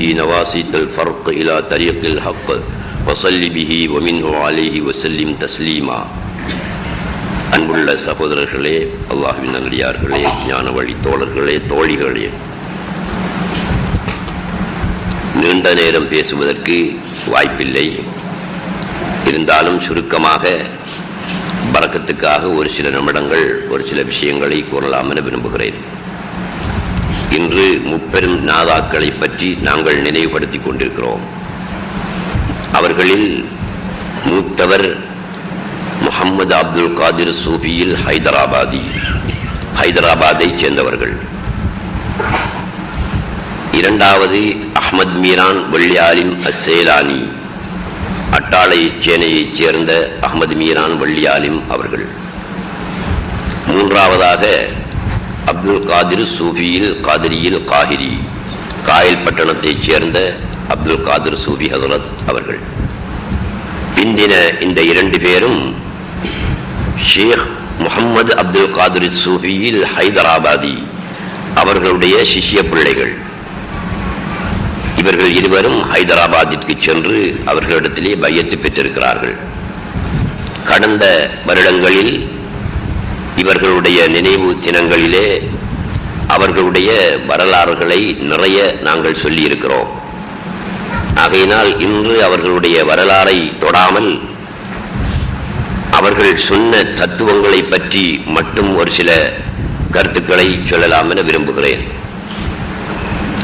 به نواسط الفرق إلى طريق الحق وصل به ومنه عليه وسلم تسليما. அன்புள்ள சகோதரர்களே, அல்லாஹ்வின் நல்லடியார்களே, ஞான வழி தோழர்களே, தோழிகளே, நீண்ட நேரம் பேசுவதற்கு வாய்ப்பில்லை. இருந்தாலும் சுருக்கமாக பரக்கத்துக்காக ஒரு சில நிமிடங்கள் ஒரு சில விஷயங்களை கூறலாம் என விரும்புகிறேன். இன்று முப்பெரும் நாதாக்களை பற்றி நாங்கள் நினைவுபடுத்திக் கொண்டிருக்கிறோம். அவர்களில் மூத்தவர் முஹம்மது அப்துல் காதிர் சூஃபியில் ஹைதராபாத்தை சேர்ந்தவர்கள். இரண்டாவது அஹ்மத் மீரான் வள்ளியாலிம் அசேலானி, அட்டாளை சேனையைச் சேர்ந்த அஹ்மது மீரான் வள்ளியாலிம் அவர்கள். மூன்றாவதாக அப்துல் காதிர் சூஃபியில் காதிரியில் காஹிரி, காயல் பட்டணத்தைச் சேர்ந்த அப்துல் காதிர் சூஃபி ஹசரத் அவர்கள். பிந்தின இந்த இரண்டு பேரும் ஷேக் முஹம்மது அப்துல் காதிர் சூஃபியில் ஹைதராபாதி அவர்களுடைய சிஷ்ய பிள்ளைகள். இவர்கள் இருவரும் ஹைதராபாத்திற்கு சென்று அவர்களிடத்திலே பையத்து பெற்றிருக்கிறார்கள். கடந்த வருடங்களில் இவர்களுடைய நினைவு தினங்களிலே அவர்களுடைய வரலாறுகளை நிறைய நாங்கள் சொல்லியிருக்கிறோம். ஆகையினால் இன்று அவர்களுடைய வரலாறை தொடாமல் அவர்கள் சொன்ன தத்துவங்களை பற்றி மட்டும் ஒரு சில கருத்துக்களை சொல்லலாம் என விரும்புகிறேன்.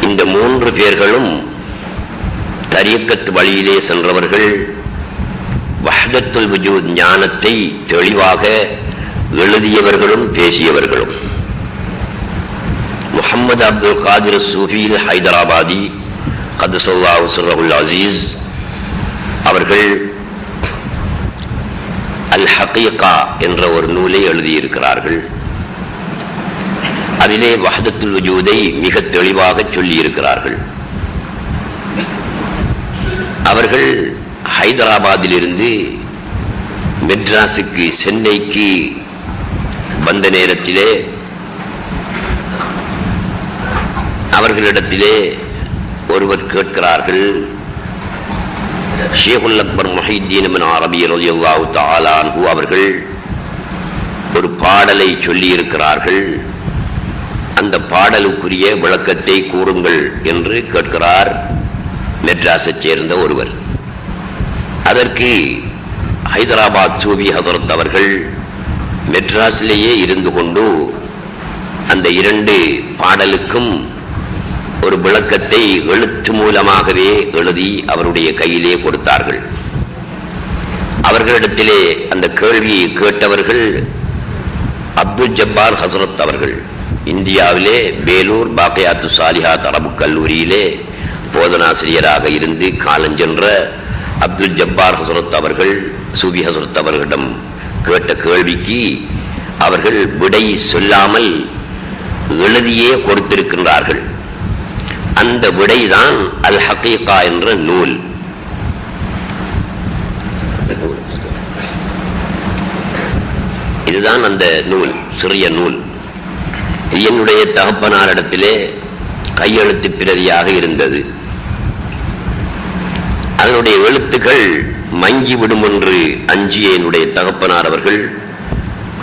இந்த மூன்று பேர்களும் தரீக்கத் வழியிலே சென்றவர்கள். வஹ்தத்துல் வஜூத் ஞானத்தை தெளிவாக எழுதியவர்களும் பேசியவர்களும். முஹம்மது அப்துல் காதிர் சூஃபியில் ஹைதராபாதி கத்ஸல்லாஹு சிர்ரஹுல் அஸீஸ் அவர்கள் அல் ஹகீகா என்ற ஒரு நூலை எழுதியிருக்கிறார்கள். அதிலே வஹ்தத்துல் வஜூதை மிக தெளிவாக சொல்லியிருக்கிறார்கள். அவர்கள் ஹைதராபாத்திலிருந்து மெட்ராஸுக்கு சென்னைக்கு வந்த நேரத்திலே அவர்களிடத்திலே ஒருவர் கேட்கிறார்கள், ஷேகுல் அக்பர் முஹைத்தீன் இப்னு அரபி ரலியல்லாஹு தஆலா அன்ஹு அவர்கள் ஒரு பாடலை சொல்லியிருக்கிறார்கள், அந்த பாடலுக்குரிய விளக்கத்தை கூறுங்கள் என்று கேட்கிறார் மெட்ராஸைச் சேர்ந்த ஒருவர். அதற்கு ஹைதராபாத் சூஃபி ஹசரத் அவர்கள் மெட்ராஸிலேயே இருந்து கொண்டு அந்த இரண்டு பாடலுக்கும் ஒரு விளக்கத்தை எழுத்து மூலமாகவே எழுதி அவருடைய கையிலே கொடுத்தார்கள். அவர்களிடத்திலே அந்த கேள்வியை கேட்டவர்கள் அப்துல் ஜப்பார் ஹசரத் அவர்கள். இந்தியாவிலே வேலூர் பாக்கியாத்து சாலிஹாத் அரபு கல்லூரியிலே போதனாசிரியராக இருந்து காலஞ்சென்ற அப்துல் ஜப்பார் ஹசரத் அவர்கள் சூஃபி ஹசரத் அவர்களிடம் கேட்ட கேள்விக்கு அவர்கள் விடை சொல்லாமல் எழுதியே கொடுத்திருக்கின்றார்கள். அந்த விடைதான் அல் ஹகீகா என்ற நூல். இதுதான் அந்த நூல், சிறிய நூல். என்னுடைய தகப்பனாரிடத்திலே கையெழுத்து பிரதியாக இருந்தது. அதனுடைய எழுத்துக்கள் மங்கிவிடும் என்று அஞ்சிய என்னுடைய தகப்பனார் அவர்கள்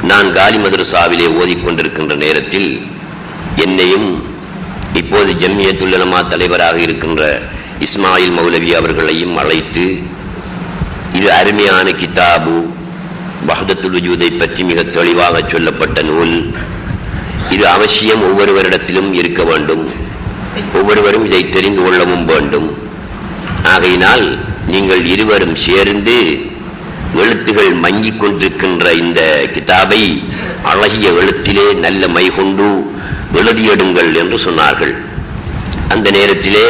நான் காலி மதரசாவிலே ஓதிக்கொண்டிருக்கின்ற நேரத்தில் என்னையும் இப்போது ஜம்மியத்துல் உலமா தலைவராக இருக்கின்ற இஸ்மாயில் மௌலவி அவர்களையும் அழைத்து, இது அருமையான கிதாபு, வஹ்தத்துல் வஜூதை பற்றி மிக தெளிவாக சொல்லப்பட்ட நூல், இது அவசியம் ஒவ்வொருவரிடத்திலும் இருக்க வேண்டும், ஒவ்வொருவரும் இதை தெரிந்து கொள்ளவும் வேண்டும். ஆகையினால் நீங்கள் இருவரும் சேர்ந்து எழுத்துகள் மங்கிக் கொண்டிருக்கின்ற இந்த கிதாபை அழகிய எழுத்திலே நல்ல மை கொண்டு எழுதியடுங்கள் என்று சொன்னார்கள். அந்த நேரத்திலே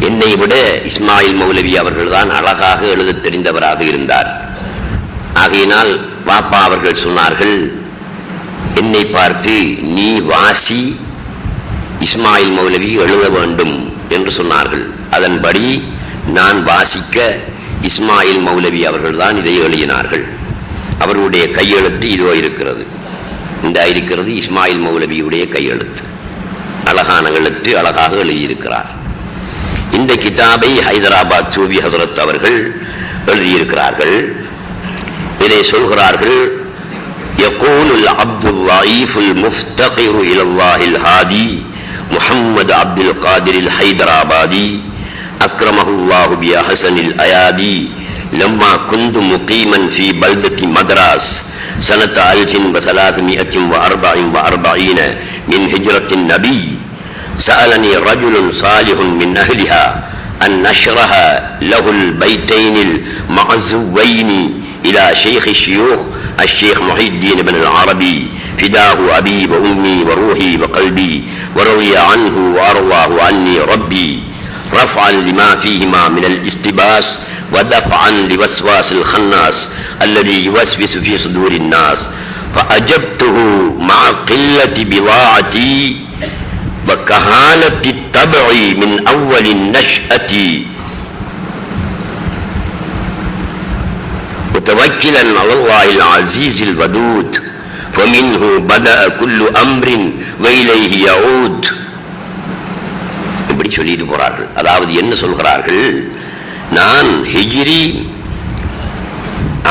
என்னை விட இஸ்மாயில் மௌலவி அவர்கள்தான் அழகாக எழுத தெரிந்தவராக இருந்தார். ஆகையினால் பாப்பா அவர்கள் சொன்னார்கள், என்னை பார்த்து நீ வாசி, இஸ்மாயில் மௌலவி எழுத வேண்டும் என்று சொன்னார்கள். அதன்படி நான் வாசிக்க இஸ்மாயில் மௌலவி அவர்கள்தான் இதை எழுதினார்கள். அவருடைய கையெழுத்து இதோ இருக்கிறது. இந்த இருக்கிறது இஸ்மாயில் மௌலவியுடைய கையெழுத்து. அழகான எழுத்து, அழகாக எழுதியிருக்கிறார். இந்த கிதாபை ஹைதராபாத் சூஃபி ஹஸ்ரத் அவர்கள் எழுதியிருக்கிறார்கள். இதை சொல்கிறார்கள், يقول العبد الضعيف المفتقر إلى الله الهادي محمد عبد القادر الحيدرابادي أكرمه الله بأحسن الأيادي لما كنت مقيما في بلدة مدراس سنة 1344 من هجرة النبي سألني رجل صالح من أهلها أن نشرح له البيتين المعزوين إلى شيخ الشيوخ الشيخ محي الدين بن العربي فداه أبي وأمي وروحي وقلبي وروي عنه وأرضاه عني ربي رفعا لما فيهما من الاستباس ودفعا لوسواس الخناس الذي يوسوس في صدور الناس فأجبته مع قلة بضاعتي وكهانة الطبع من أول النشأة متوكلا على الله العزيز الودود فمنه بدأ كل أمر وإليه يعود. இப்படி சொல்லிட்டு போறார்கள். அதாவது என்ன சொல்கிறார்கள், நான் ஹிஜ்ரி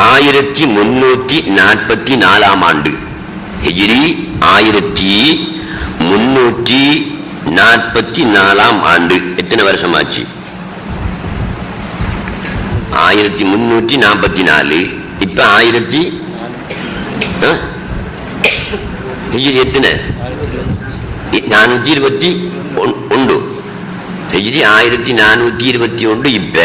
1344 ஆண்டு, ஹிஜ்ரி 1344 ஆண்டு. எத்தனை வருஷம் ஆச்சு? 1344. இப்ப 1000 ஹிஜ்ரி எத்தனை? 421. ஹிஜ்ரி 1421. இப்ப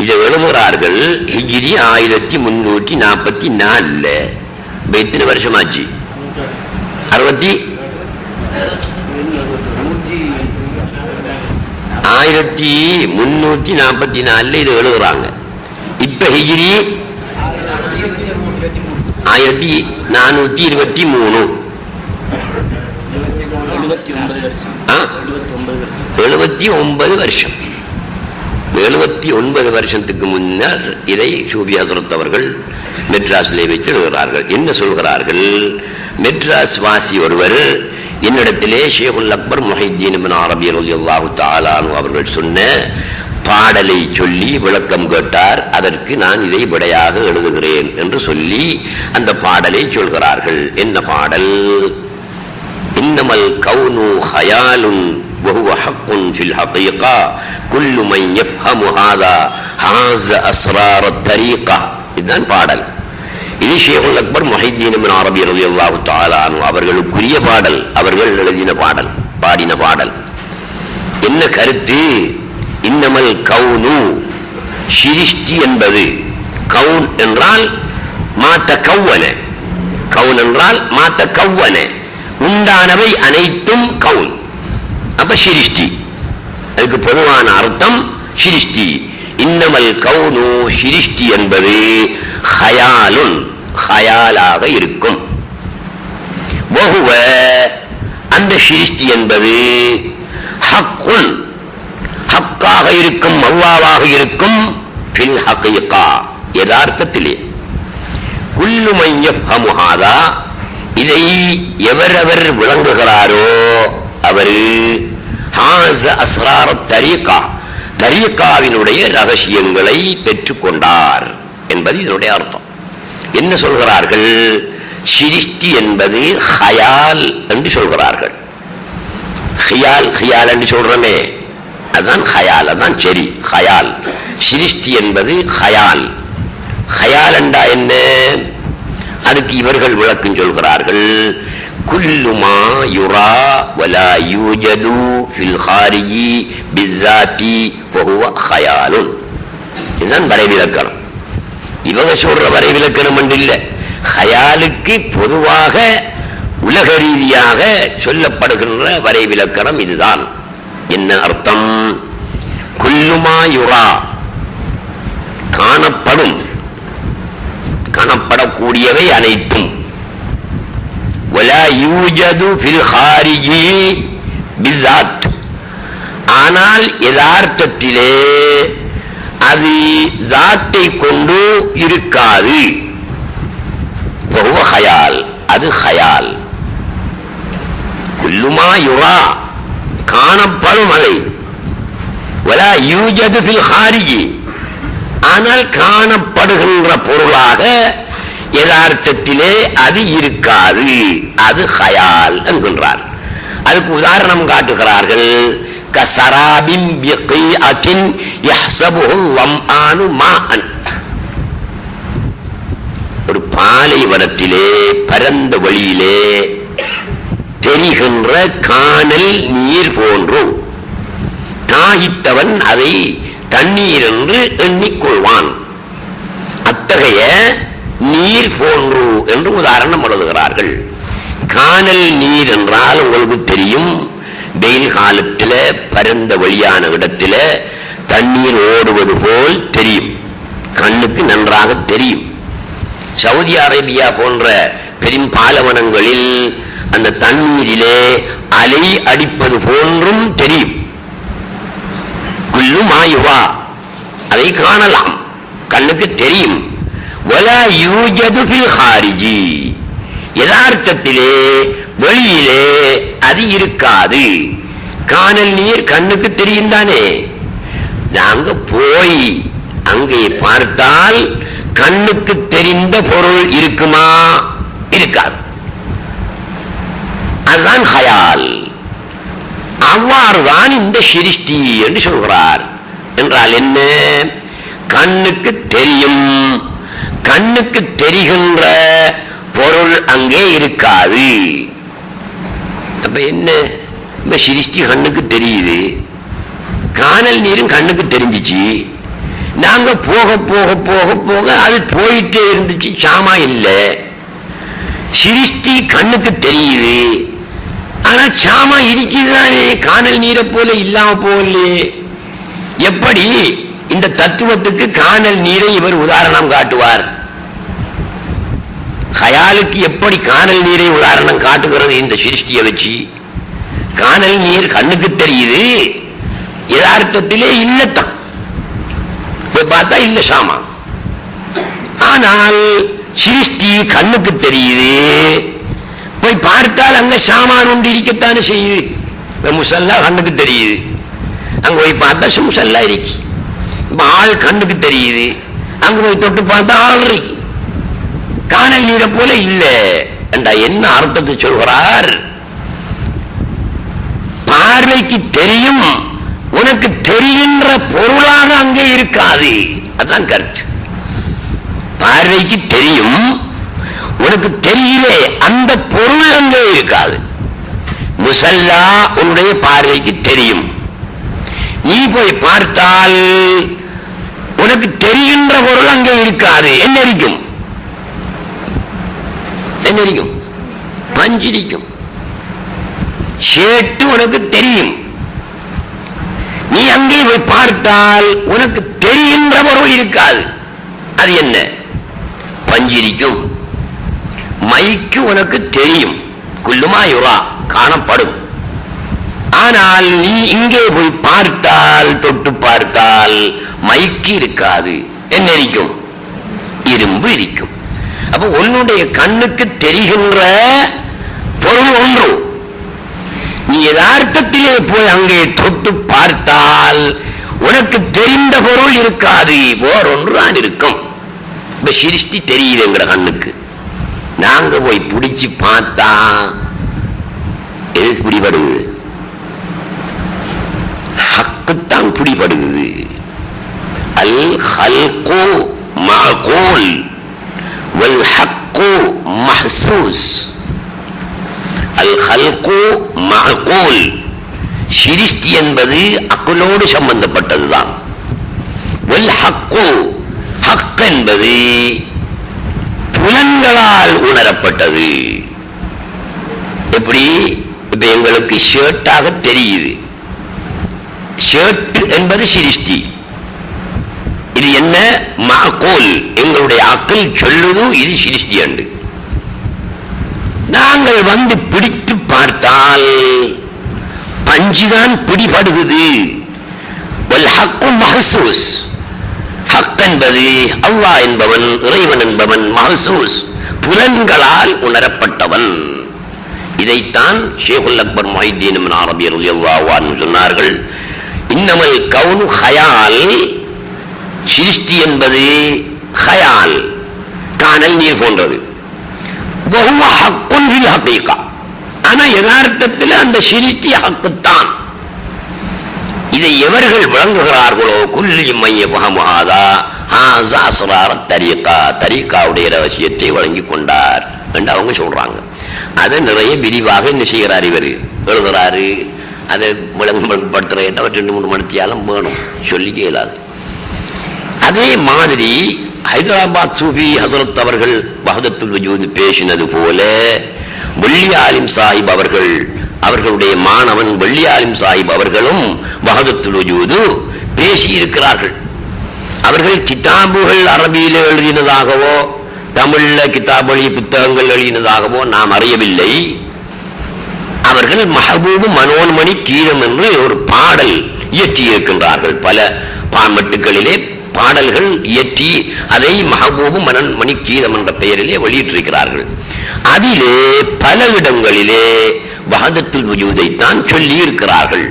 இதை எழுதுகிறார்கள் ஹிஜ்ரி 1344. இப்ப எத்தனை வருஷம் ஆச்சு? 1344 இது எழுதுறாங்க. இப்ப ஹிஜ்ரி 1423. 79 வருஷம். 79 வருஷத்துக்கு முன்னர் இதை சூஃபி ஹஸ்ரத் அவர்கள் மெட்ராஸிலே வைத்து எழுதுகிறார்கள். என்ன சொல்கிறார்கள், மெட்ராஸ் வாசி ஒருவர் என்னிடத்திலே ஷேகுல் அக்பர் முஹைத்தீன் இப்னு அரபி ரலியல்லாஹு தஆலா அன்ஹு அவர்கள் சொன்ன பாடலை சொல்லி விளக்கம் கேட்டார். அதற்கு நான் இதை விடையாக எழுதுகிறேன் என்று சொல்லி அந்த பாடலை சொல்கிறார்கள். என்ன பாடல்? இன்னமல் கௌனு ஹயாலுன் வஹுவ ஹக்குன் ஃபில் ஹகீகா குல்லு மன் யஃஹமு ஹாதா ஹாஸ அஸ்ரார் அத்-தரீகா. இதுதான் பாடல். இது ஷேகுல் அக்பர் முஹைத்தீன் இப்னு அரபி ரலியல்லாஹு தஆலா அன்ஹு அவர்களுக்குரிய பாடல், அவர்கள் எழுதின பாடல், பாடின பாடல். என்ன கருத்து? இன்னமல் கௌனு, சிருஷ்டி என்பது, கவுன் என்றால் மாத்த கவ்வன, கவுன் என்றால் மாத்த கவ்வன, உண்டானவை அனைத்தும் கவுன். அப்ப சிருஷ்டி, அதுக்கு பொதுவான அர்த்தம் சிருஷ்டி. இன்னமல் கௌனு, சிருஷ்டி என்பது ஹயாலுன், ஹயாலாக இருக்கும். வஹுவ, அந்த சிருஷ்டி என்பது ஹக்குன், ஹக்காக இருக்கும், அல்லாஹ்வாக இருக்கும். ஃபில் ஹகீகா, யதார்த்தத்திலே. குல்லு மன் யஃஹமு ஹாதா, இதை எவரவர் விளங்குகிறாரோ அவர் ஹாஸ அஸ்ரார் அத்-தரீகா, தரீகாவினுடைய ரகசியங்களை பெற்றுக்கொண்டார் என்பது இதனுடைய அர்த்தம். என்ன சொல்கிறார்கள்? சிருஷ்டி என்பது ஹயால் என்று சொல்கிறார்கள். ஹியால், ஹியால் என்று சொல்றமே, அதுதான் ஹயால், அதுதான் சரி, ஹயால். சிருஷ்டி என்பது ஹயால். ஹயால் என்றா என்ன? அதுக்கு இவர்கள் விளக்கம் சொல்கிறார்கள். குல்லு மா யுரா வலா யூஜது ஃபில் ஹாரிஜி பிஸ்ஸாத்தி வஹுவ ஹயாலுன். இதுதான் வரைவிலக்கணம். இவங்க சொல்ற வரைவிலக்கணம் என்று இல்லை, ஹயாலுக்கு பொதுவாக உலக ரீதியாக சொல்லப்படுகின்ற வரைவிலக்கணம் இதுதான். என்ன அர்த்தம்? குல்லுமா யுரா, காணப்படும், காணப்படக்கூடியவை அனைத்தும். வலா யூஜது ஃபில் ஹாரிஜி பிஸ்ஸாத், ஆனால் யதார்த்தத்திலே அது ஜாத்தை கொண்டு இருக்காது. வஹுவ ஹயால், அது ஹயால். குல்லுமா யுரா, காணப்படும் அதை. வலா யூஜது ஃபில் ஹாரிஜி, ஆனால் காணப்படுகின்ற பொருளாக யதார்த்தத்திலே அது இருக்காது, அது ஹயால் என்கின்றார். அதுக்கு உதாரணம் காட்டுகிறார்கள். கஸராபின் பிகீஅத்தின் யஹ்ஸபுஹு ظمآن மாஅன். ஒரு பாலைவனத்திலே பரந்த வழியிலே தெரிகின்ற காணல் நீர் போன்று தாகித்தவன் அதை தண்ணீர் என்று எண்ணிக்கொள்வான். அத்தகைய நீர் போன்று என்று உதாரணம் எழுதுகிறார்கள். காணல் நீர் என்றால் உங்களுக்கு தெரியும், வெயில் காலத்தில் பரந்த வழியான இடத்துல தண்ணீர் ஓடுவது போல் தெரியும், கண்ணுக்கு நன்றாக தெரியும். சவுதி அரேபியா போன்ற பெரும் பாலைவனங்களில் அந்த தண்ணீரிலே அலை அடிப்பது போன்றும் தெரியும். குல்லு மாயுவா, அதை காணலாம், கண்ணுக்கு தெரியும். வலா யூஜது ஃபில் ஹாரிஜி, யதார்த்தத்திலே வெளியிலே அது இருக்காது. காணல் நீர் கண்ணுக்கு தெரியும் தானே, நாங்க போய் அங்கே பார்த்தால் கண்ணுக்கு தெரிந்த பொருள் இருக்குமா? இருக்காது. அதுதான் ஹயால். அவ்வாறுதான் இந்த சிருஷ்டி என்று சொல்கிறார். என்றால் என்ன? கண்ணுக்கு தெரியும், கண்ணுக்கு தெரிகின்ற பொருள் அங்கே இருக்காது. அப்ப என்ன? சிருஷ்டி கண்ணுக்கு தெரியுது, காணல் நீரும் கண்ணுக்கு தெரிஞ்சிச்சு. நாங்க போக போக போக போக அது போயிட்டே இருந்துச்சு, சாமா இல்லை. சிருஷ்டி கண்ணுக்கு தெரியுது, ஆனா சாமா இருக்குதானே, காணல் நீரை போல இல்லாம போகலையே. எப்படி இந்த தத்துவத்துக்கு காணல் நீரை இவர் உதாரணம் காட்டுவார்? ஹயாலுக்கு எப்படி காணல் நீரை உதாரணம் காட்டுகிறது? இந்த சிருஷ்டியை வச்சு காணல் நீர் கண்ணுக்கு தெரியுது, யதார்த்தத்திலே இல்லத்தான், பார்த்தா இல்ல சாமா. ஆனால் சிருஷ்டி கண்ணுக்கு தெரியுது, போய் பார்த்தால் அங்க சாமான் ஒன்று இருக்கத்தானே செய்யுது. முசல்லா கண்ணுக்கு தெரியுது, அங்க போய் பார்த்தா முசல்லா இருக்கு. ஆள் கண்ணுக்கு தெரியுது, அங்க போய் தொட்டு பார்த்தா ஆள் இருக்கு. காணல் நீரை போல இல்ல என்றா என்ன அர்த்தத்தை சொல்கிறார்? பார்வைக்கு தெரியும், உனக்கு தெரிகின்ற பொருளாக அங்கே இருக்காது. அதான் கருத்து. பார்வைக்கு தெரியும், உனக்கு தெரியலே, அந்த பொருள் அங்கே இருக்காது. முசல்லா உன்னுடைய பார்வைக்கு தெரியும், நீ போய் பார்த்தால் உனக்கு தெரிகின்ற பொருள் அங்கே இருக்காது. என்ன இருக்கும்? என்ன இருக்கும்? பஞ்சிரிக்கும். சேட்டு உனக்கு தெரியும், நீ அங்கே போய் பார்த்தால் உனக்கு தெரிகின்ற பொருள் இருக்காது. அது என்ன? பஞ்சிரிக்கும். மைக்கு உனக்கு தெரியும், குல்லுமா யுரா, காணப்படும். ஆனால் நீ இங்கே போய் பார்த்தால், தொட்டு பார்த்தால் மைக்கு இருக்காது. என்ன இருக்கும்? இரும்பு இருக்கும். அப்ப உன்னுடைய கண்ணுக்கு தெரிகின்ற பொருள் ஒன்று, நீ யதார்த்தத்திலே போய் அங்கே தொட்டு பார்த்தால் உனக்கு தெரிந்த பொருள் இருக்காது, வேறொன்று தான் இருக்கும். இப்ப சிருஷ்டி தெரியுது என்கிற கண்ணுக்கு, நாங்க போய் பிடிச்சு பார்த்தா எது பிடிபடுது? ஹக்குத்தான் பிடிபடுகிறது. அல் ஹல்கு மஅகூல் வல் ஹக்கு மஹ்சூஸ். அல் ஹல்கு மஅகூல், சிருஷ்டி என்பது அக்குலோடு சம்பந்தப்பட்டதுதான். வல் ஹக்கு, ஹக் என்பது புலன்களால் உணரப்பட்டது. எப்படி? இப்ப எங்களுக்கு ஷர்ட்டாக தெரியுது, ஷர்ட் என்பது சிருஷ்டி. இது என்ன? மஅகூல், எங்களுடைய அக்கல் சொல்லுது இது சிருஷ்டி என்று. நாங்கள் வந்து பிடித்து பார்த்தால் பஞ்சுதான் பிடிபடுகிறது. வல் ஹக்கு மஹ்சூஸ், ஹக் என்பது அல்லாஹ் என்பவன், இறைவன் என்பவன். மஹ்சூஸ், புலன்களால் உணரப்பட்டவன். இதைத்தான் ஷேகுல் அக்பர் முஹைத்தீன் இப்னு அரபி ரலியல்லாஹு அன்ஹு சொன்னார்கள். இன்னமல் கவுனு ஹயால், சிருஷ்டி என்பது ஹயால், காணல் நீர் போன்றது. வஹுவ ஹக்குன் ஃபில் ஹகீகா, ஆனா யதார்த்தத்தில் அந்த சிருஷ்டி ஹக்குத்தான். இதை எவர்கள் விளங்குகிறார்களோ குல்லி மைய பகமஹாதா ஹாஸா அஸ்ரார தரீகா, தரீகாவுடைய ரகசியத்தை வழங்கிக் கொண்டார் என்று அவங்க சொல்றாங்க. அதை நிறைய விரிவாக என்ன செய்கிறார், இவர் எழுதுறாரு. அதை விளங்கப்படுத்துற என்ன 2-3 மணித்தியாலும் வேணும், சொல்லிக்க இயலாது. அதே மாதிரி ஹைதராபாத் சூஃபி ஹசரத் அவர்கள் வஹதத்துல் வஜூத் பேசினது போல வெள்ளி ஆலிம் சாஹிப் அவர்கள், அவர்களுடைய மாணவன் வெள்ளி ஆலிம் சாஹிப் அவர்களும் வஹதத்துல் வஜூத் பேசியிருக்கிறார்கள். அவர்கள் கிதாபுகள் அரபியில எழுதினதாகவோ தமிழ்ல கிதாபொழி புத்தகங்கள் எழுதினதாகவோ நாம் அறியவில்லை. அவர்கள் மஹபூபு மனோன்மணி கீதம் என்று ஒரு பாடல் இயற்றி இருக்கின்றார்கள். பல பாமட்டுகளிலே பாடல்கள் இயற்றி அதை மஹபூபு மனோன்மணி கீதம் என்ற பெயரிலே வெளியிட்டிருக்கிறார்கள். அதிலே பல இடங்களிலே வஹதத்துல் வஜூதைத்தான் சொல்லி இருக்கிறார்கள்.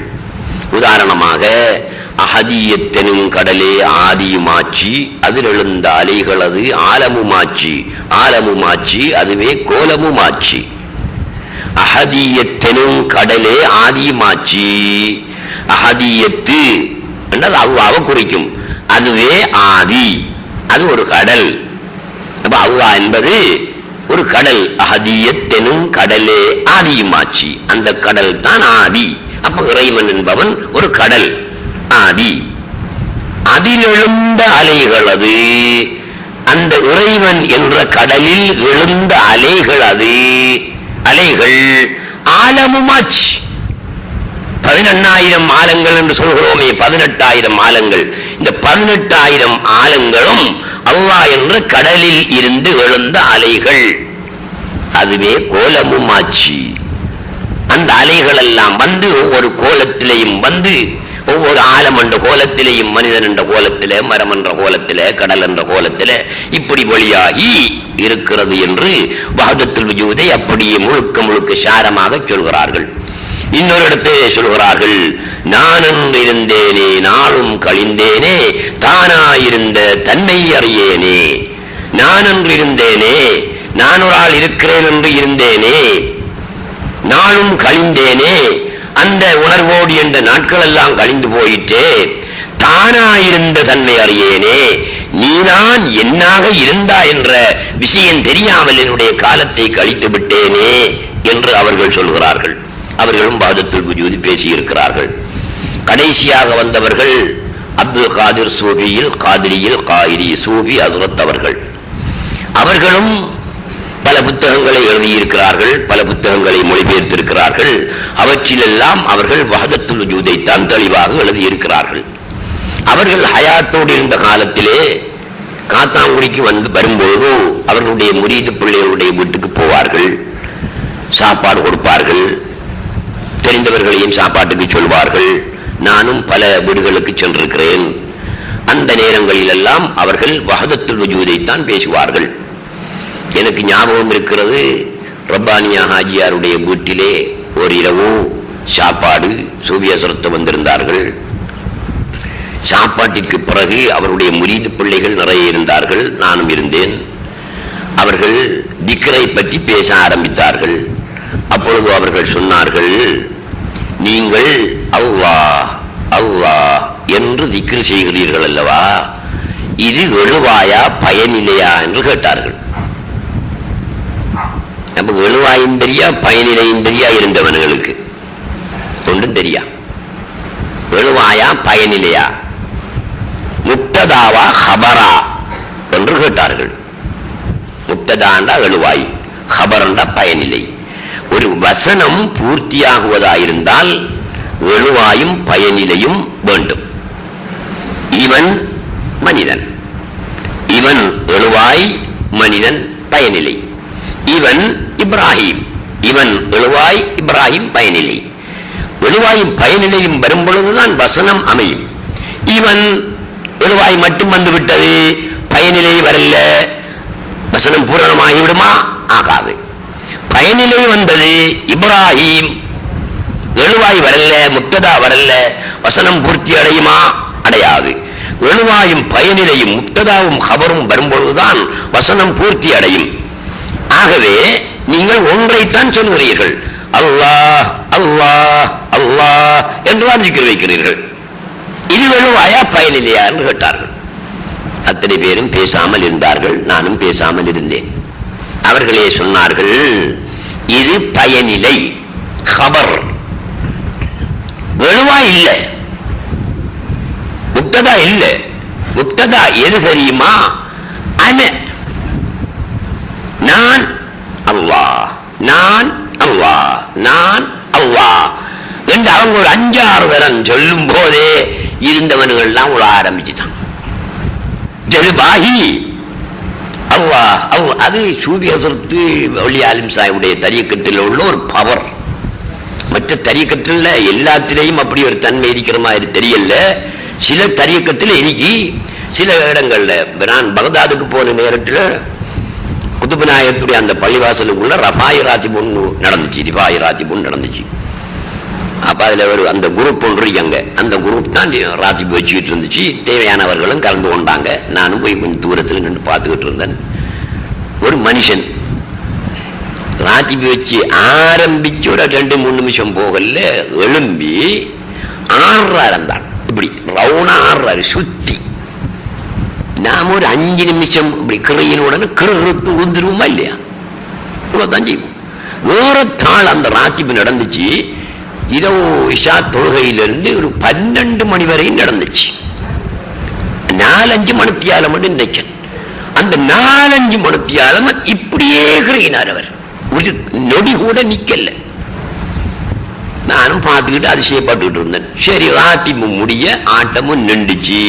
உதாரணமாக அஹதியத்தெனும் கடலே ஆதியுமாச்சி, அதில் எழுந்த அலைகள் அது ஆலமுமாச்சி, ஆலமுமாச்சி அதுவே கோலமுமாச்சி. அஹதியத்தெனும் கடலே ஆதியுமாச்சி, அஹதியத்து என்றது அவ்வாவை குறிக்கும், அதுவே ஆதி, அது ஒரு கடல். அப்ப அவ்வா என்பது ஒரு கடல். அஹதியத்தெனும் கடலே ஆதியுமாச்சி, அந்த கடல் தான் ஆதி. அப்ப இறைவன் என்பவன் ஒரு கடல், ஆதி. அதில் எழுந்த அலைகள் அது, அந்த இறைவன் என்ற கடலில் எழுந்த அலைகள் அது, அலைகள் ஆலமுமாச்சி. 18,000 ஆலங்கள் என்று சொல்கிறோமே, 18,000 ஆலங்கள். இந்த 18,000 ஆலங்களும் அல்லாஹ் என்ற கடலில் இருந்து எழுந்த அலைகள், அதுவே கோலமுமாச்சி. அந்த அலைகள் எல்லாம் வந்து ஒவ்வொரு கோலத்திலேயும் வந்து, ஒவ்வொரு ஆலம் என்ற கோலத்திலேயும், மனிதன் என்ற கோலத்திலே, மரம் என்ற கோலத்திலே, கடல் என்ற கோலத்திலே இப்படி வழியாகி இருக்கிறது என்று வஹதத்துல் வஜூதை அப்படியே முழுக்க முழுக்க சாரமாக சொல்கிறார்கள். இன்னொரு இடத்திலே சொல்கிறார்கள், நான் என்று இருந்தேனே நாளும் கழிந்தேனே, தானாயிருந்த தன்னை அறியேனே. நான் என்று இருந்தேனே, நான் ஒரு ஆள் இருக்கிறேன் என்று இருந்தேனே, நாளும் கழிந்தேனே, அந்த உணர்வோடு என்ற நாட்கள் எல்லாம் கழிந்து போயிட்டே, தானாயிருந்த தன்மை அறியேனே, நீதான் என்னாக இருந்தா என்ற விஷயம் தெரியாமல் என்னுடைய காலத்தை கழித்து விட்டேனே என்று அவர்கள் சொல்கிறார்கள். அவர்களும் வஹதத்துல் வஜூத் பேசியிருக்கிறார்கள். கடைசியாக வந்தவர்கள் அப்துல் காதிர் சூஃபியில், காதிரியில் காயிரி சூஃபி ஹஸ்ரத் அவர்கள். அவர்களும் பல புத்தகங்களை எழுதியிருக்கிறார்கள், பல புத்தகங்களை மொழிபெயர்த்திருக்கிறார்கள். அவற்றிலெல்லாம் அவர்கள் வஹதத்துல் வஜூதைத்தான் தெளிவாக எழுதியிருக்கிறார்கள். அவர்கள் ஹயாத்தோடு இருந்த காலத்திலே காத்தாங்குடிக்கு வரும்போது அவர்களுடைய முரீது பிள்ளைகளுடைய வீட்டுக்கு போவார்கள், சாப்பாடு கொடுப்பார்கள், தெரிந்தவர்களையும் சாப்பாட்டுக்கு சொல்வார்கள். நானும் பல வீடுகளுக்கு சென்றிருக்கிறேன். அந்த நேரங்களில் எல்லாம் அவர்கள் வஹதத்துல் வஜூதைத்தான் பேசுவார்கள். எனக்கு ஞாபகம் இருக்கிறது, ரப்பானியா ஹாஜியாருடைய வீட்டிலே ஒரு இரவு சாப்பாடு, சூஃபி ஹஸ்ரத் வந்திருந்தார்கள். சாப்பாட்டிற்கு பிறகு அவருடைய முரீது பிள்ளைகள் நிறைய இருந்தார்கள், நானும் இருந்தேன். அவர்கள் திக்ரை பற்றி பேச ஆரம்பித்தார்கள். அப்பொழுது அவர்கள் சொன்னார்கள், நீங்கள் அல்லாஹ் அல்லாஹ் என்று திக்ரு செய்கிறீர்கள் அல்லவா, இது எழுவாயா பயனில்லையா என்று கேட்டார்கள். நமக்கு எழுவாயும் தெரியா பயனிலையும் தெரியா இருந்தவர்களுக்கு ஒன்றும் தெரியா. எழுவாயா பயனிலையா, முக்ததாவா ஹபரா என்று கேட்டார்கள். முக்ததாண்டா எழுவாய், ஹபரண்டா பயனிலை. ஒரு வசனம் பூர்த்தியாகுவதாயிருந்தால் எழுவாயும் பயனிலையும் வேண்டும். இவன் மனிதன், இவன் எழுவாய், மனிதன் பயனிலை. இவன் இப்ராஹிம், இவன் எழுவாய், இப்ராஹிம் பயனிலை. எழுவாயும் பயனிலையும் வரும் பொழுதுதான் வசனம் அமையும். இவன் எழுவாய் மட்டும் வந்துவிட்டது, பயனிலை வரல, வசனம் பூரணமாகிவிடுமா? ஆகாது. பயனிலை வந்தது, இப்ராஹிம் எழுவாய் வரல, முக்ததா வரல, வசனம் பூர்த்தி அடையுமா? அடையாது. எழுவாயும் பயனிலையும் முப்ததாவும் ஹபரும் வரும்பொழுதுதான் வசனம் பூர்த்தி அடையும். ஆகவே நீங்கள் ஒன்றைத்தான் சொல்கிறீர்கள், அல்லாஹ் அல்லாஹ் அல்லாஹ் என்றுதான் திக்ர் வைக்கிறீர்கள். இது எழுவாயா பயனிலையா என்று கேட்டார்கள். அத்தனை பேரும் பேசாமல் இருந்தார்கள். நானும் பேசாமல் இருந்தேன். அவர்களே சொன்னார்கள், இது பயனிலை, ஹபர், எழுவா இல்லை, முப்ததா இல்லை. முப்ததா எது தெரியுமா? அன, நான் அல்லாஹ், நான் அல்லாஹ், நான் அல்லாஹ் என்று அவங்க ஒரு 5-6 தரம் சொல்லும் போதே இருந்தவர்கள் எல்லாம் உள்ள ஆரம்பிச்சுட்டான். ஜெலுபாகி அல்லாஹ் அல்லாஹ். அது சூஃபி ஹஸ்ரத் வலி ஆலிம் சாஹிபுடைய தரியக்கத்தில் உள்ள ஒரு பவர். மற்ற தரியக்கத்தில் எல்லாத்திலையும் அப்படி ஒரு தன்மை இருக்கிற மாதிரி தெரியல. சில தரியக்கத்தில் இன்னைக்கு சில இடங்கள்ல, நான் பகதாதுக்கு போன நேரத்தில் குதுப் நாயகத்துடைய அந்த பள்ளிவாசலுக்குள்ள ரஃபாய் ராத்திப் ஒன்று நடந்துச்சு, ரிஃபாய் ராத்திப் ஒன்று நடந்துச்சு. அப்ப அதுல ஒரு அந்த குரூப் ஒன்று இருக்காங்க. அந்த குரூப் தான் ராத்திப் வச்சுக்கிட்டு இருந்துச்சு. தேவையானவர்களும் கலந்து கொண்டாங்க. நானும் போய் கொஞ்சம் தூரத்தில் நின்று பார்த்துக்கிட்டு இருந்தேன். ஒரு மனுஷன் ராத்திப் வச்சு ஆரம்பிச்சு ஒரு 2-3 நிமிஷம் போகல, எழும்பி 6 இருந்தான். இப்படி ரவுனா 6 சுத்தி. நாம ஒரு 5 நிமிஷம் இப்படி கிரையினுடனே கிருத்து உந்துருவோமா இல்லையா? இவ்வளவுதான் செய்வோம். வேற தாள் அந்த ராத்திப்பு நடந்துச்சு. இரவு இஷா தொழுகையிலிருந்து ஒரு 12 மணி வரையும் நடந்துச்சு. 4-5 மணித்தியாலம் நினைச்சேன். அந்த 4-5 மணித்தியாலம் இப்படியே கிரையினார் அவர். ஒரு நொடி கூட நிக்கல. நானும் பார்த்துக்கிட்டு அதிசயப்பட்டுக்கிட்டு இருந்தேன். சரி, ராத்திப்பு முடிய ஆட்டமும் நின்றுச்சு.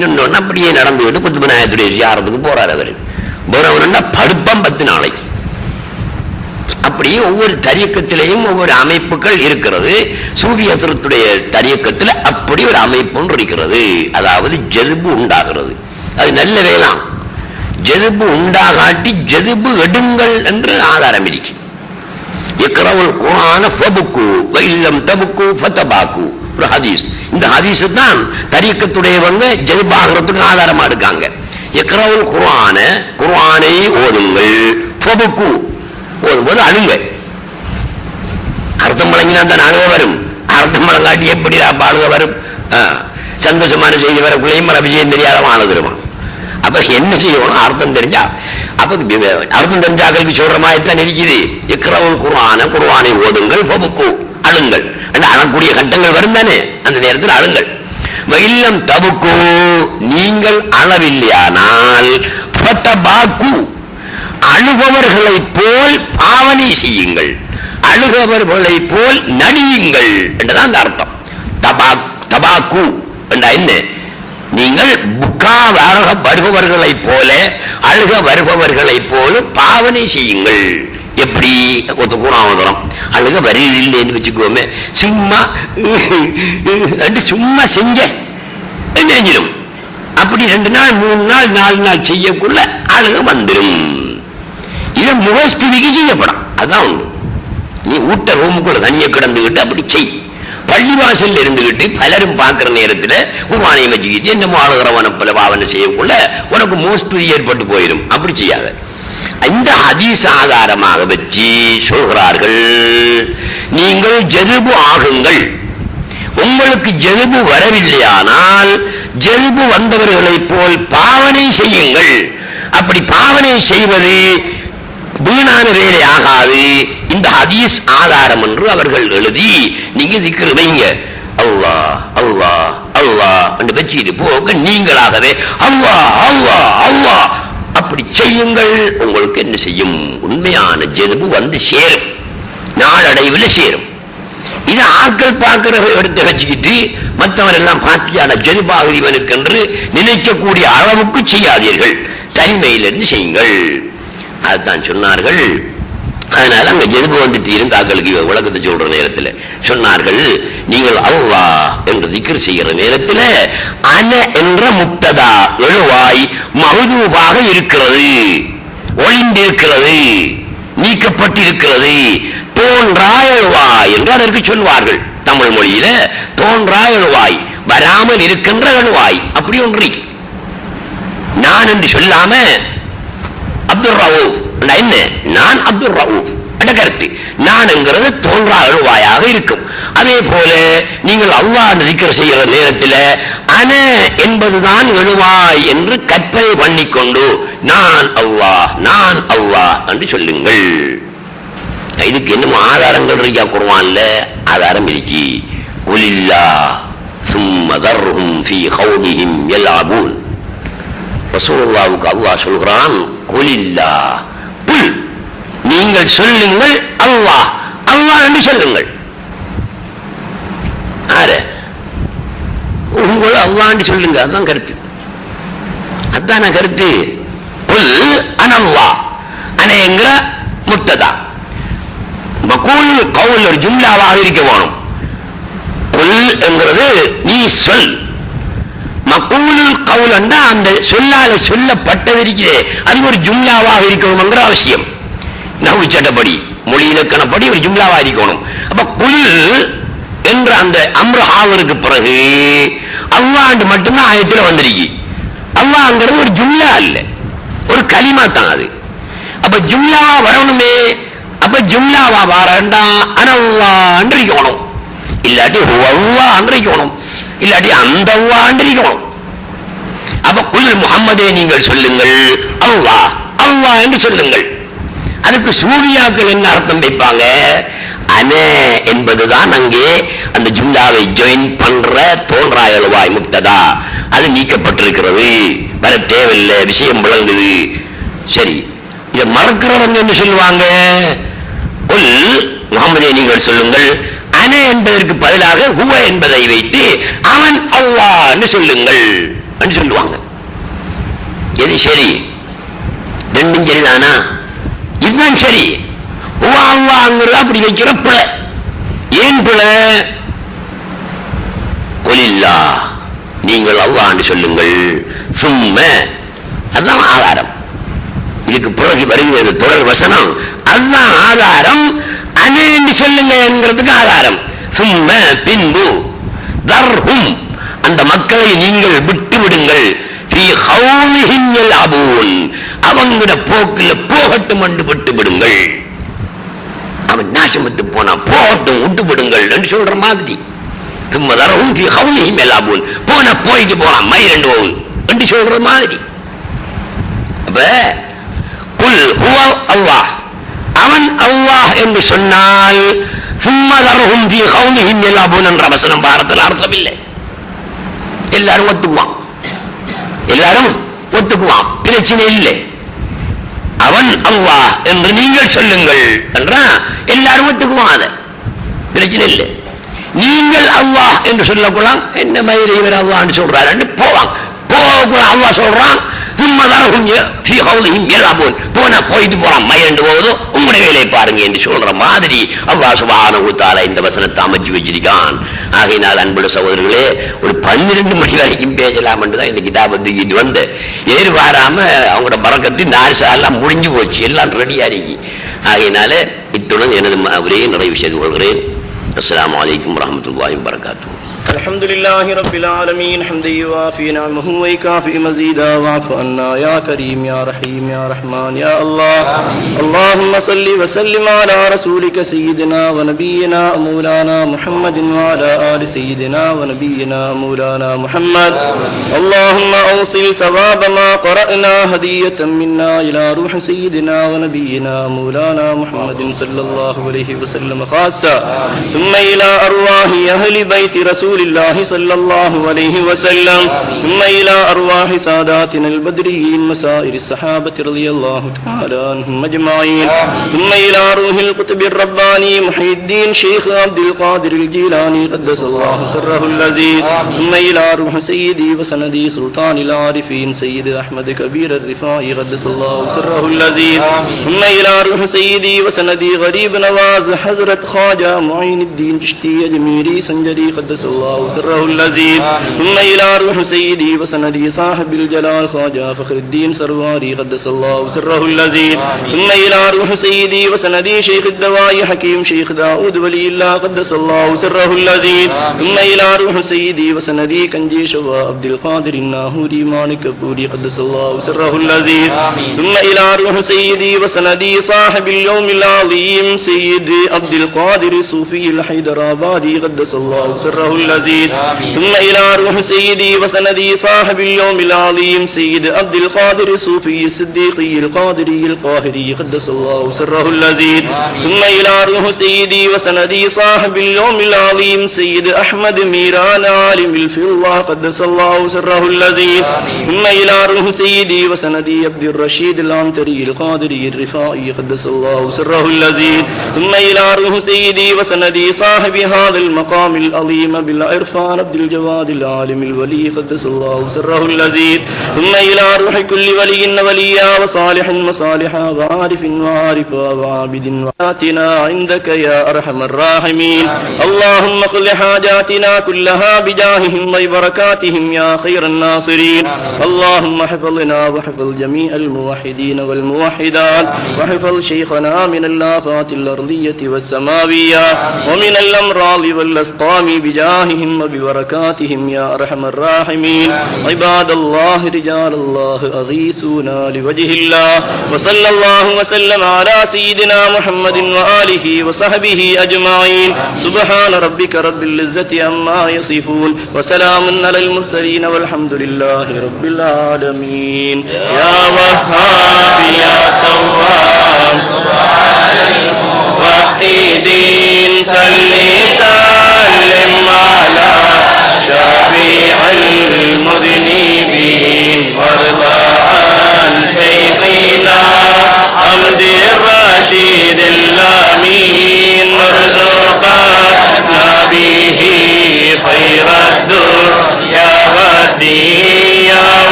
நின்னோன்னு அப்படியே நடந்துகிட்டு குத்துப நாயகத்துடைய ஜியாரத்துக்கு போறாரு. அவரு போறவருன்னா படுப்பம் 10 நாளைக்கு. அப்படியே ஒவ்வொரு தரியக்கத்திலையும் ஒவ்வொரு அமைப்புகள் இருக்கிறது. சூஃபி ஹஸ்ரத்துடைய தரியக்கத்தில் அப்படி ஒரு அமைப்பு ஒன்று இருக்கிறது. அதாவது ஜெதுபு உண்டாகிறது. அது நல்ல வேளாண். ஜெதுபு உண்டாகாட்டி ஜெதுபு எடுங்கள் என்று ஆதாரம் இருக்கு. இக்ரவுல் குர்ஆன ஃபபுக்கு வஇல்லம் தபுக்கு ஃபதபாக்கு ஒரு ஹதீஸ். இந்த ஹதீஸ் தான் தரீக்கத்துடையவங்க ஜெதுபாகிறதுக்கு ஆதாரமா இருக்காங்க. இக்ரவுல் குர்ஆன, குர்ஆனை ஓதுங்கள், ஃபபுக்கு ஓதும்போது அழுங்க. அர்த்தம் வழங்கினா தான் அழுக வரும். அர்த்தம் வழங்காட்டி எப்படி அழுக வரும்? சந்தோஷமான செய்தி வரக்குள்ளையும் விஷயம் தெரியாதவன் அழுதுருமா. அப்ப என்ன செய்யணும்? அர்த்தம் தெரிஞ்சா. அப்ப அர்த்தம் தெரிஞ்சாக்களுக்கு சொல்ற மாதிரி தான் இருக்குது. இக்ரவுல் குர்ஆன, குர்ஆனை ஓதுங்கள், ஃபபுக்கு அழுங்கள். அழக்கூடிய கட்டங்கள் வரும் தானே, அந்த நேரத்தில் அழுங்கள். வஇல்லம் தபுக்கு, நீங்கள் அளவில்லையானால் ஃபதபாக்கு, அழுபவர்களை போல் பாவனை செய்யுங்கள், அழுகவர்களை போல் நடியுங்கள் என்றுதான் அந்த அர்த்தம். தபாக்கு என்றா என்ன? நீங்கள் புக்கா வருபவர்களை போல, அழுக வருபவர்களை போல பாவனை செய்யுங்கள். எப்படி? குரான் அழுக வருதில்லைன்னு வச்சுக்கோமே, சும்மா சும்மா செஞ்ச செஞ்சிடும். அப்படி 2 நாள் 3 நாள் 4 நாள் செய்யக்குள்ள அழுக வந்துடும். இதை முகஸ்துதிக்கு செய்யப்படும். அதான் உண்டு. நீ ஊட்ட ரூமுக்குள்ள தனியை கிடந்துகிட்டு அப்படி செய். பள்ளிவாசல் இருந்துகிட்டு பலரும் பார்க்கிற நேரத்தில் குர்ஆனை வச்சுக்கிட்டு என்னமோ ஆளுகிறவன பல பாவனை செய்யக்குள்ள உனக்கு மோஸ்துதி ஏற்பட்டு போயிடும். அப்படி செய்யாத. இந்த ஹதீஸ் ஆதாரமாக வச்சு சொல்கிறார்கள், நீங்கள் ஜெதுபு ஆகுங்கள். உங்களுக்கு ஜெதுபு வரவில்லையானால் ஜெதுபு வந்தவர்களை போல் பாவனை செய்யுங்கள். அப்படி பாவனை செய்வது வீணான வேலை ஆகாது. இந்த ஹதீஸ் ஆதாரம் என்று அவர்கள் எழுதி நீங்க திக்ர் வைங்க. அல்லாஹ் அல்லாஹ் அல்லாஹ் என்று வச்சுட்டு போக, நீங்களாகவே அல்லாஹ் அல்லாஹ் அல்லாஹ் அப்படி செய்யுங்கள். உங்களுக்கு என்ன செய்யும்? உண்மையான ஜெதுபு வந்து சேரும், நாளடைவில் சேரும். இது ஆட்கள் பார்க்கிற எடுத்து வச்சுக்கிட்டு மற்றவர் எல்லாம் பாத்தியான ஜெதுபாக இவனுக்கு என்று நினைக்கக்கூடிய அளவுக்கு செய்யாதீர்கள். தனிமையிலிருந்து செய்யுங்கள். அதுதான் சொன்னார்கள். அதனால அங்க ஜெதுபு வந்துட்டு இருந்தாக்களுக்கு விளக்கத்தை சொல்ற நேரத்தில் சொன்னார்கள், நீங்கள் அல்லாஹ் என்று திக்ர் செய்கிற நேரத்தில் அன என்ற முப்ததா எழுவாய் மஹ்தூபாக இருக்கிறது, ஒளிந்திருக்கிறது, நீக்கப்பட்டிருக்கிறது. தோன்றா எழுவாய் என்று அதற்கு சொல்வார்கள் தமிழ் மொழியில தோன்றா எழுவாய், வராமல் இருக்கின்ற எழுவாய் அப்படி ஒன்று. நான் என்று சொல்லாம அப்துல் ரவுஃப் என்ன, நான் அப்துல் ரவுஃப் கருத்து. நான் என்கிறது தோன்றா எழுவாயாக இருக்கும். அதே போல நீங்கள் அல்லாஹ் திக்ர் செய்கிற நேரத்தில் அன என்பதுதான் எழுவாய் என்று கற்பனை பண்ணிக்கொண்டு நான் அல்லாஹ் நான் அல்லாஹ் என்று சொல்லுங்கள். இதுக்கு என்னமோ ஆதாரங்கள் இருக்கா? குர்ஆன்ல ஆதாரம் இருக்கு. குலில்லா சும்ம தர்ஹும் ஃபீ கௌதிஹிம் யல்அபூன். ரசூலுல்லாஹ்வுக்கு அல்லாஹ் சொல்கிறான், குலில்லா குல், நீங்கள் சொல்லுங்கள் அல்லாஹ் அல்லாஹ் என்று சொல்லுங்கள். ஆறு உங்களை அல்லாஹ் என்று சொல்லுங்க. அதுதான் கருத்து, அதான கருத்து. குல் அனல்லாஹ், அனங்கிற முப்ததா, மகூல் கவுல் ஒரு ஜும்லாவாக இருக்க வேணும். குல் என்கிறது நீ சொல். மகூல் கவுல் என்றா அந்த சொல்லால சொல்லப்பட்டது இருக்கிறே அது ஒரு ஜும்லாவாக இருக்கணும்ங்கிற அவசியம். நஹ்வு சட்டப்படி மொழி இலக்கணப்படி ஒரு ஜும்லாவாக இருக்கணும். அப்ப குல் என்ற அந்த அம்ரஹாவருக்கு பிறகு அல்லாஹ் மட்டும்தான் ஆயத்தில் வந்திருக்கு. அல்லாஹ்ங்கிறது ஒரு ஜும்லா அல்ல, ஒரு கலிமா தான் அது. அப்ப ஜும்லாவா வரணுமே. அப்ப ஜும்லாவா வரண்டா அனல்லாஹ் இருக்கணும், இல்லாட்டி ஹுவல்லாஹ் இருக்கணும், இல்லாட்டி அந்த அல்லாஹ் இருக்கணும். அப்ப குல் முஹம்மதே நீங்கள் சொல்லுங்கள் அல்லாஹ் அல்லாஹ் என்று சொல்லுங்கள். அதுக்கு சூரியாக்கள் என்ன அர்த்தம் வைப்பாங்க? அன என்பதுதான் அங்கே அந்த ஜும்லாவை ஜாயின் பண்ற தோன்றா எழுவாய் முப்ததா, அது நீக்கப்பட்டிருக்கிறது, வர தேவையில்லை, விஷயம் விளங்குது. சரி, இதை மறக்கிறவங்க என்ன சொல்லுவாங்க? குல் முஹம்மதே நீங்கள் சொல்லுங்கள், அன என்பதற்கு பதிலாக ஹுவ என்பதை வைத்து அவன் அல்லாஹ் என்று சொல்லுங்கள் என்று சொல்லுவாங்க. எது சரி? ரெண்டும் சரிதானா? இதுதான் சரி. ஹுவ அல்லாஹ்ங்கிறது அப்படி வைக்கிற பிழை. ஏன் பிழை? குலில்லா நீங்கள் அல்லாஹ் என்று சொல்லுங்கள், சும்ம அதுதான் ஆதாரம். இதுக்கு பிறகு வருகிறது தொடர் வசனம், அதுதான் ஆதாரம். அன என்று சொல்லுங்க என்கிறதுக்கு ஆதாரம். சும்ம பின்பு தர்ஹும் அந்த மக்களை நீங்கள் விட்டு விடுங்கள், ஃபீ கௌலிஹிம் யல்அபூன் அவங்களோட போக்கில் போகட்டும் என்று விட்டு விடுங்கள். அவன் நாசமத்து போனா போகட்டும் விட்டு விடுங்கள் என்று சொல்ற மாதிரி. சும்ம தர்ஹும் ஃபீ கௌலிஹிம் யல்அபூன் போனா போயிட்டு போலாம் மயிரண்டு போகும் என்று சொல்ற மாதிரி. அப்ப குல் ஹுவ அல்லாஹ் அவன் அல்லாஹ் என்று சொன்னால் சும்மா தர்ஹும் ஃபீ கௌலிஹிம் யல்அபூன் என்ற வசனம் பாரத்தில் அர்த்தம் இல்லை. எல்லாரும் ஒத்துக்குவான், எல்லாரும் ஒத்துக்குவான், பிரச்சனை இல்லை. அவன் அல்லாஹ் என்று நீங்கள் சொல்லுங்கள் என்றா எல்லாரும் ஒத்துக்குவான், அதை பிரச்சனை இல்லை. நீங்கள் அல்லாஹ் என்று சொல்லக்கூடாது. என்ன மயிரை இவர் அல்லாஹ் என்று சொல்றாரு போவான், போக அல்லாஹ் சொல்றான் போனா போயிட்டு போறான் மயிரண்டு போகுதோ உங்களுடைய வேலையை பாருங்க என்று சொல்ற மாதிரி அல்லாஹ் சுப்ஹானஹு வ தஆலா இந்த வசனத்தை அமைச்சு வச்சிருக்கான். ஆகையினால் அன்புள்ள சகோதரர்களே, ஒரு 12 மணி வரைக்கும் பேசலாம் என்றுதான் இந்த கிதாபை தூக்கிட்டு வந்து ஏறு வாராம அவங்களோட பரக்கத்து நாரிசா எல்லாம் முடிஞ்சு போச்சு, எல்லாம் ரெடியா இருக்கு. ஆகையினால இத்துடன் எனது ஒரே நிறைவு செய்து கொள்கிறேன். அஸ்ஸலாமு அலைக்கும் வரஹ்மத்துல்லாஹி வ பரகாத்துஹு. الحمد لله رب العالمين حمدا يوافي نعمه ويكافئ مزيدا واعف عنا يا كريم يا رحيم يا رحمن يا الله. اللهم صل وسلم على رسولك سيدنا ونبينا مولانا محمد وعلى آل سيدنا ونبينا مولانا محمد. اللهم أوصل ثواب ما قرأنا هدية منا إلى روح سيدنا ونبينا مولانا محمد صلى الله عليه وسلم خاصة، ثم إلى أرواح أهل بيت رسول الله صلى الله عليه وسلم، ثم إلى أرواح ساداتنا البدريين مسائر الصحابة رضي الله تعالى عنهم أجمعين، ثم إلى روح القطب الرباني محي الدين شيخ عبد القادر الجيلاني قدس الله سره العزيز، ثم إلى روح سيدي وسندي سلطان العارفين سيد أحمد كبير الرفاعي قدس الله سره العزيز، ثم إلى روح سيدي وسندي غريب نواز حضرت خواجہ معين الدين چشتی اجمیری سنجری قدس الله الله سره اللذيذ ثم إلى روح سيدي وسندي صاحب الجلال خواجة فخر الدين سرواري قدس الله سره اللذيذ ثم إلى روح سيدي وسندي شيخ الدواء حكيم شيخ داود ولي الله قدس الله سره اللذيذ ثم إلى روح سيدي وسندي كنجي شوا عبد القادر الناهوري مالك بوري قدس الله سره اللذيذ ثم إلى روح سيدي وسندي صاحب اليوم العظيم سيد عبد القادر صوفي الحيدرابادي قدس الله سره اللذيذ ثم إلى روح سيدي وسندي صاحب اليوم العظيم سيد عبد القادر صوفي الصديقي القادري القاهري قدس الله سره اللذيذ ثم إلى روح سيدي وسندي صاحب اليوم العظيم سيد أحمد ميران عالم الفضة قدس الله سره اللذيذ ثم إلى روح سيدي وسندي عبد الرشيد العنتري القادري الرفاعي قدس الله سره اللذيذ ثم إلى روح سيدي وسندي صاحب هذا المقام العظيم بالعرفان عبد الجواد العالم الولي قدس الله سره اللذيذ ثم إلى روح كل ولي وليا وصالح وصالحا وعارف وعارفا وعابد وآتنا عندك يا أرحم الراحمين اللهم قل حاجاتنا كلها بجاههم وبركاتهم يا خير الناصرين اللهم احفظنا واحفظ جميع الموحدين والموحدات واحفظ شيخنا من الآفات الأرضية والسماوية ومن الأمراض والأسقام بجاههم وببركاتهم يا أرحم الراحمين عباد الله رجال الله أغيثونا لوجه الله وصلى الله وسلم على سيدنا محمد وآله وصحبه أجمعين سبحان ربك رب العزة عما يصفون وسلام على المرسلين والحمد لله رب العالمين يا وهاب يا تواب وحيدين سلم